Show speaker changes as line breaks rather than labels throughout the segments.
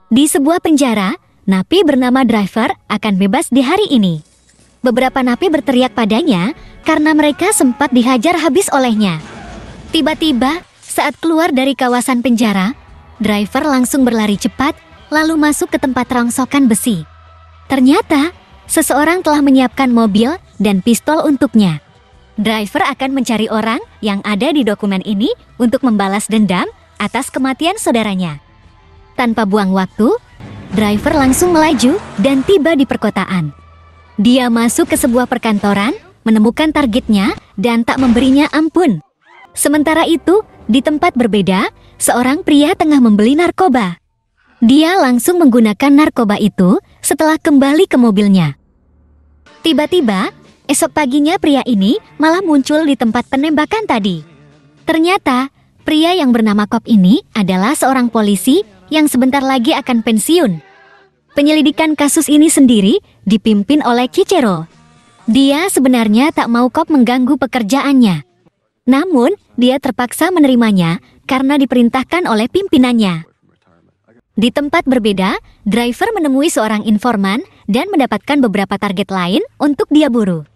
Di sebuah penjara, napi bernama Driver akan bebas di hari ini. Beberapa napi berteriak padanya karena mereka sempat dihajar habis olehnya. Tiba-tiba, saat keluar dari kawasan penjara, Driver langsung berlari cepat lalu masuk ke tempat rongsokan besi. Ternyata, seseorang telah menyiapkan mobil dan pistol untuknya. Driver akan mencari orang yang ada di dokumen ini untuk membalas dendam atas kematian saudaranya. Tanpa buang waktu, Driver langsung melaju dan tiba di perkotaan. Dia masuk ke sebuah perkantoran, menemukan targetnya, dan tak memberinya ampun. Sementara itu, di tempat berbeda, seorang pria tengah membeli narkoba. Dia langsung menggunakan narkoba itu setelah kembali ke mobilnya. Tiba-tiba, esok paginya pria ini malah muncul di tempat penembakan tadi. Ternyata, pria yang bernama Cobb ini adalah seorang polisi yang sebentar lagi akan pensiun. Penyelidikan kasus ini sendiri dipimpin oleh Cicero. Dia sebenarnya tak mau Cobb mengganggu pekerjaannya. Namun, dia terpaksa menerimanya karena diperintahkan oleh pimpinannya. Di tempat berbeda, Driver menemui seorang informan dan mendapatkan beberapa target lain untuk dia buru.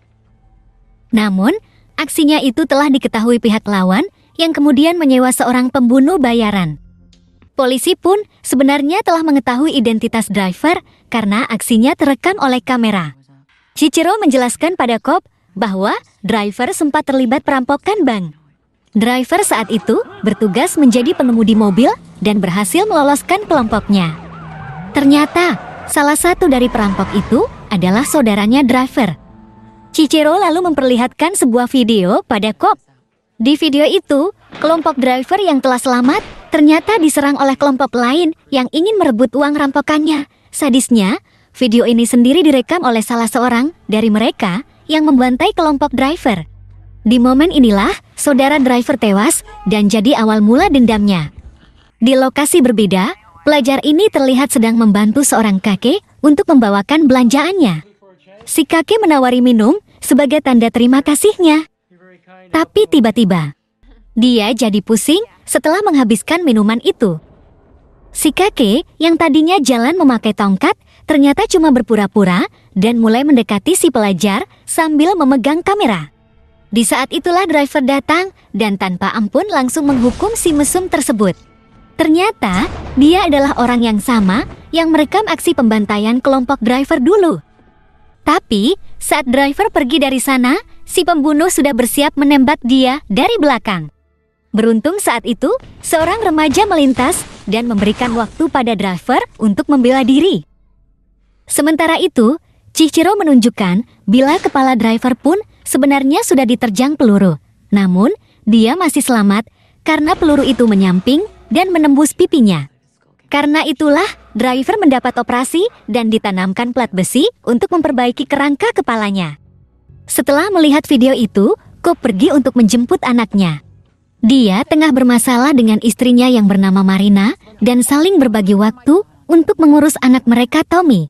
Namun, aksinya itu telah diketahui pihak lawan yang kemudian menyewa seorang pembunuh bayaran. Polisi pun sebenarnya telah mengetahui identitas Driver karena aksinya terekam oleh kamera. Cicero menjelaskan pada Cobb bahwa Driver sempat terlibat perampokan bank. Driver saat itu bertugas menjadi pengemudi mobil dan berhasil meloloskan kelompoknya. Ternyata, salah satu dari perampok itu adalah saudaranya Driver. Cicero lalu memperlihatkan sebuah video pada Cobb. Di video itu, kelompok Driver yang telah selamat ternyata diserang oleh kelompok lain yang ingin merebut uang rampokannya. Sadisnya, video ini sendiri direkam oleh salah seorang dari mereka yang membantai kelompok Driver. Di momen inilah, saudara Driver tewas dan jadi awal mula dendamnya. Di lokasi berbeda, pelajar ini terlihat sedang membantu seorang kakek untuk membawakan belanjaannya. Si kakek menawari minum sebagai tanda terima kasihnya. Tapi tiba-tiba, dia jadi pusing setelah menghabiskan minuman itu. Si kakek yang tadinya jalan memakai tongkat ternyata cuma berpura-pura dan mulai mendekati si pelajar sambil memegang kamera. Di saat itulah Driver datang dan tanpa ampun langsung menghukum si mesum tersebut. Ternyata dia adalah orang yang sama yang merekam aksi pembantaian kelompok Driver dulu. Tapi saat Driver pergi dari sana, si pembunuh sudah bersiap menembak dia dari belakang. Beruntung saat itu, seorang remaja melintas dan memberikan waktu pada Driver untuk membela diri. Sementara itu, Cicero menunjukkan bila kepala Driver pun sebenarnya sudah diterjang peluru. Namun, dia masih selamat karena peluru itu menyamping dan menembus pipinya. Karena itulah, Driver mendapat operasi dan ditanamkan plat besi untuk memperbaiki kerangka kepalanya. Setelah melihat video itu, Cobb pergi untuk menjemput anaknya. Dia tengah bermasalah dengan istrinya yang bernama Marina dan saling berbagi waktu untuk mengurus anak mereka Tommy.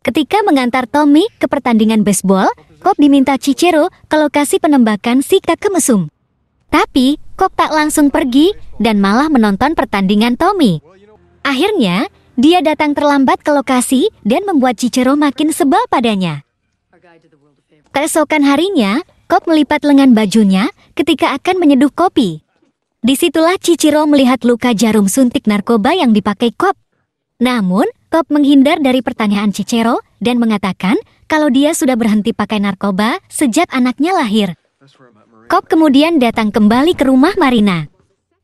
Ketika mengantar Tommy ke pertandingan baseball, Cobb diminta Cicero ke lokasi penembakan si kakek mesum. Tapi, Cobb tak langsung pergi dan malah menonton pertandingan Tommy. Akhirnya, dia datang terlambat ke lokasi dan membuat Cicero makin sebal padanya. Keesokan harinya, Cobb melipat lengan bajunya ketika akan menyeduh kopi. Disitulah Cicero melihat luka jarum suntik narkoba yang dipakai Cobb. Namun, Cobb menghindar dari pertanyaan Cicero dan mengatakan kalau dia sudah berhenti pakai narkoba sejak anaknya lahir. Cobb kemudian datang kembali ke rumah Marina.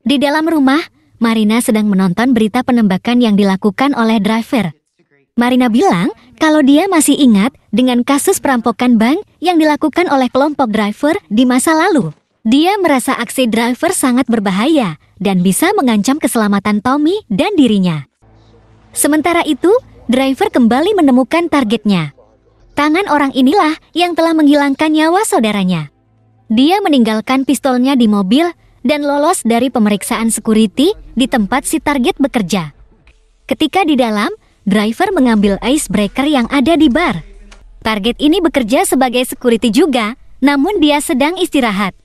Di dalam rumah, Marina sedang menonton berita penembakan yang dilakukan oleh Driver. Marina bilang kalau dia masih ingat dengan kasus perampokan bank yang dilakukan oleh kelompok Driver di masa lalu. Dia merasa aksi Driver sangat berbahaya dan bisa mengancam keselamatan Tommy dan dirinya. Sementara itu, Driver kembali menemukan targetnya. Tangan orang inilah yang telah menghilangkan nyawa saudaranya. Dia meninggalkan pistolnya di mobil dan lolos dari pemeriksaan security di tempat si target bekerja. Ketika di dalam, Driver mengambil icebreaker yang ada di bar. Target ini bekerja sebagai security juga, namun dia sedang istirahat.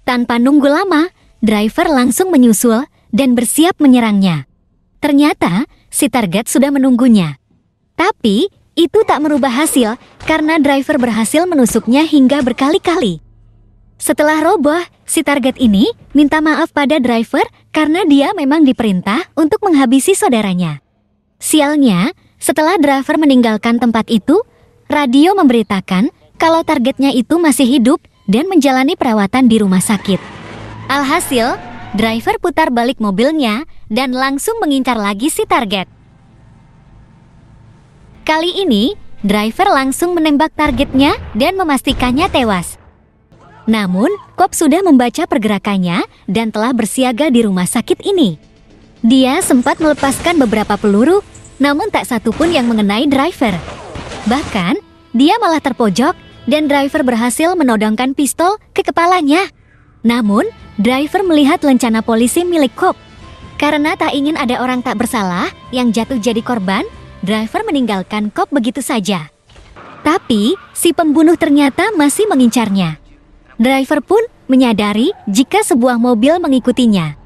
Tanpa nunggu lama, Driver langsung menyusul dan bersiap menyerangnya. Ternyata, si target sudah menunggunya. Tapi, itu tak merubah hasil karena driver berhasil menusuknya hingga berkali-kali. Setelah roboh, si target ini minta maaf pada driver karena dia memang diperintah untuk menghabisi saudaranya. Sialnya, setelah driver meninggalkan tempat itu, radio memberitakan kalau targetnya itu masih hidup dan menjalani perawatan di rumah sakit. Alhasil, driver putar balik mobilnya dan langsung mengincar lagi si target. Kali ini, driver langsung menembak targetnya dan memastikannya tewas. Namun, Cobb sudah membaca pergerakannya dan telah bersiaga di rumah sakit ini. Dia sempat melepaskan beberapa peluru, namun tak satu pun yang mengenai driver. Bahkan, dia malah terpojok dan driver berhasil menodongkan pistol ke kepalanya. Namun, driver melihat lencana polisi milik Cobb. Karena tak ingin ada orang tak bersalah yang jatuh jadi korban, driver meninggalkan Cobb begitu saja. Tapi, si pembunuh ternyata masih mengincarnya. Driver pun menyadari jika sebuah mobil mengikutinya.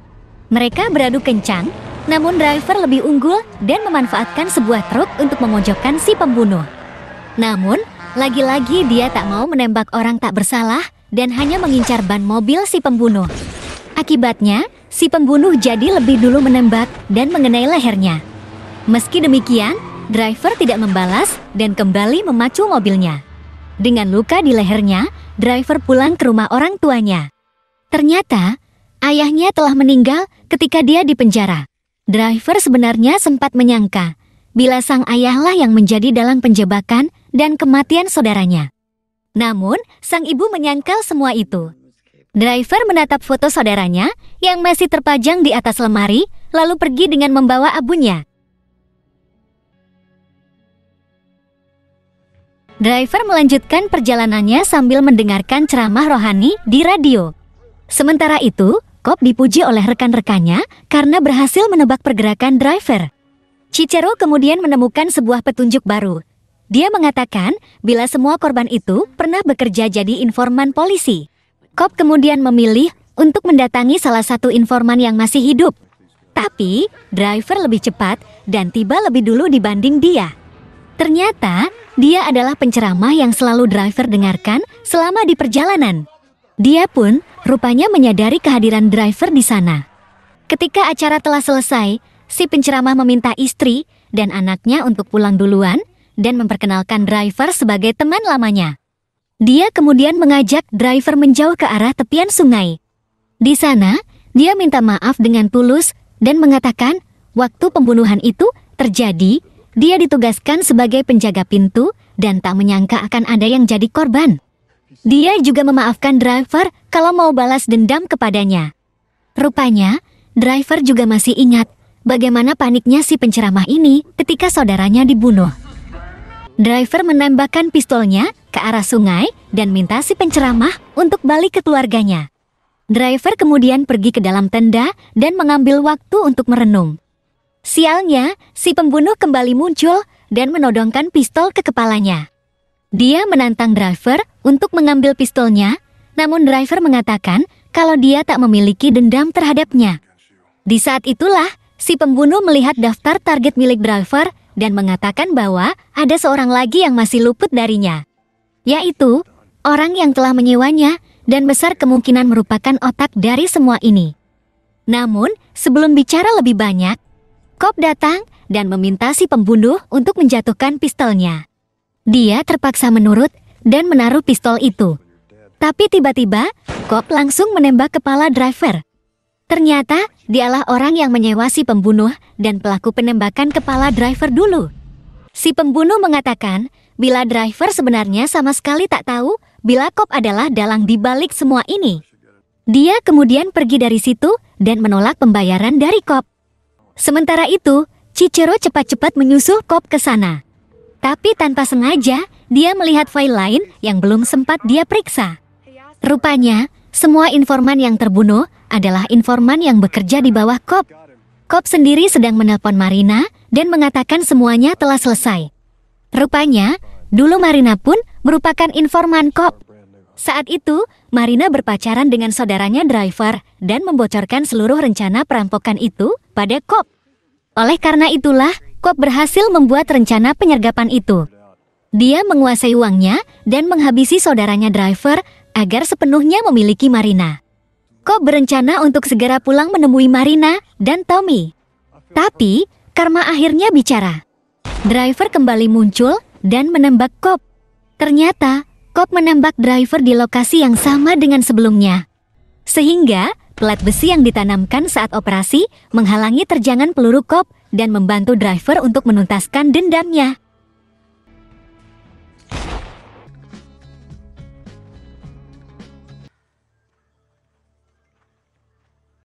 Mereka beradu kencang, namun driver lebih unggul dan memanfaatkan sebuah truk untuk memojokkan si pembunuh. Namun, lagi-lagi dia tak mau menembak orang tak bersalah dan hanya mengincar ban mobil si pembunuh. Akibatnya, si pembunuh jadi lebih dulu menembak dan mengenai lehernya. Meski demikian, driver tidak membalas dan kembali memacu mobilnya. Dengan luka di lehernya, driver pulang ke rumah orang tuanya. Ternyata, ayahnya telah meninggal ketika dia di penjara. Driver sebenarnya sempat menyangka bila sang ayahlah yang menjadi dalang penjebakan dan kematian saudaranya. Namun, sang ibu menyangkal semua itu. Driver menatap foto saudaranya yang masih terpajang di atas lemari, lalu pergi dengan membawa abunya. Driver melanjutkan perjalanannya sambil mendengarkan ceramah rohani di radio. Sementara itu, Cobb dipuji oleh rekan-rekannya karena berhasil menebak pergerakan driver. Cicero kemudian menemukan sebuah petunjuk baru. Dia mengatakan bila semua korban itu pernah bekerja jadi informan polisi. Cobb kemudian memilih untuk mendatangi salah satu informan yang masih hidup. Tapi, driver lebih cepat dan tiba lebih dulu dibanding dia. Ternyata, dia adalah penceramah yang selalu driver dengarkan selama di perjalanan. Dia pun rupanya menyadari kehadiran driver di sana. Ketika acara telah selesai, si penceramah meminta istri dan anaknya untuk pulang duluan dan memperkenalkan driver sebagai teman lamanya. Dia kemudian mengajak driver menjauh ke arah tepian sungai. Di sana, dia minta maaf dengan tulus dan mengatakan waktu pembunuhan itu terjadi, dia ditugaskan sebagai penjaga pintu dan tak menyangka akan ada yang jadi korban. Dia juga memaafkan driver kalau mau balas dendam kepadanya. Rupanya, driver juga masih ingat bagaimana paniknya si penceramah ini ketika saudaranya dibunuh. Driver menembakkan pistolnya ke arah sungai dan minta si penceramah untuk balik ke keluarganya. Driver kemudian pergi ke dalam tenda dan mengambil waktu untuk merenung. Sialnya, si pembunuh kembali muncul dan menodongkan pistol ke kepalanya. Dia menantang driver untuk mengambil pistolnya, namun driver mengatakan kalau dia tak memiliki dendam terhadapnya. Di saat itulah, si pembunuh melihat daftar target milik driver dan mengatakan bahwa ada seorang lagi yang masih luput darinya, yaitu orang yang telah menyewanya dan besar kemungkinan merupakan otak dari semua ini. Namun, sebelum bicara lebih banyak, Cobb datang dan meminta si pembunuh untuk menjatuhkan pistolnya. Dia terpaksa menurut dan menaruh pistol itu. Tapi tiba-tiba, Cobb langsung menembak kepala driver. Ternyata, dialah orang yang menyewa si pembunuh dan pelaku penembakan kepala driver dulu. Si pembunuh mengatakan bila driver sebenarnya sama sekali tak tahu bila Cobb adalah dalang di balik semua ini. Dia kemudian pergi dari situ dan menolak pembayaran dari Cobb. Sementara itu, Cicero cepat-cepat menyusul Cobb ke sana. Tapi tanpa sengaja, dia melihat file lain yang belum sempat dia periksa. Rupanya, semua informan yang terbunuh adalah informan yang bekerja di bawah Cobb. Cobb sendiri sedang menelpon Marina dan mengatakan semuanya telah selesai. Rupanya, dulu Marina pun merupakan informan Cobb. Saat itu, Marina berpacaran dengan saudaranya driver dan membocorkan seluruh rencana perampokan itu pada Cobb. Oleh karena itulah, Cobb berhasil membuat rencana penyergapan itu. Dia menguasai uangnya dan menghabisi saudaranya Driver agar sepenuhnya memiliki Marina. Cobb berencana untuk segera pulang menemui Marina dan Tommy. Tapi, karma akhirnya bicara. Driver kembali muncul dan menembak Cobb. Ternyata, Cobb menembak Driver di lokasi yang sama dengan sebelumnya. Sehingga, pelat besi yang ditanamkan saat operasi menghalangi terjangan peluru Cobb dan membantu Driver untuk menuntaskan dendamnya.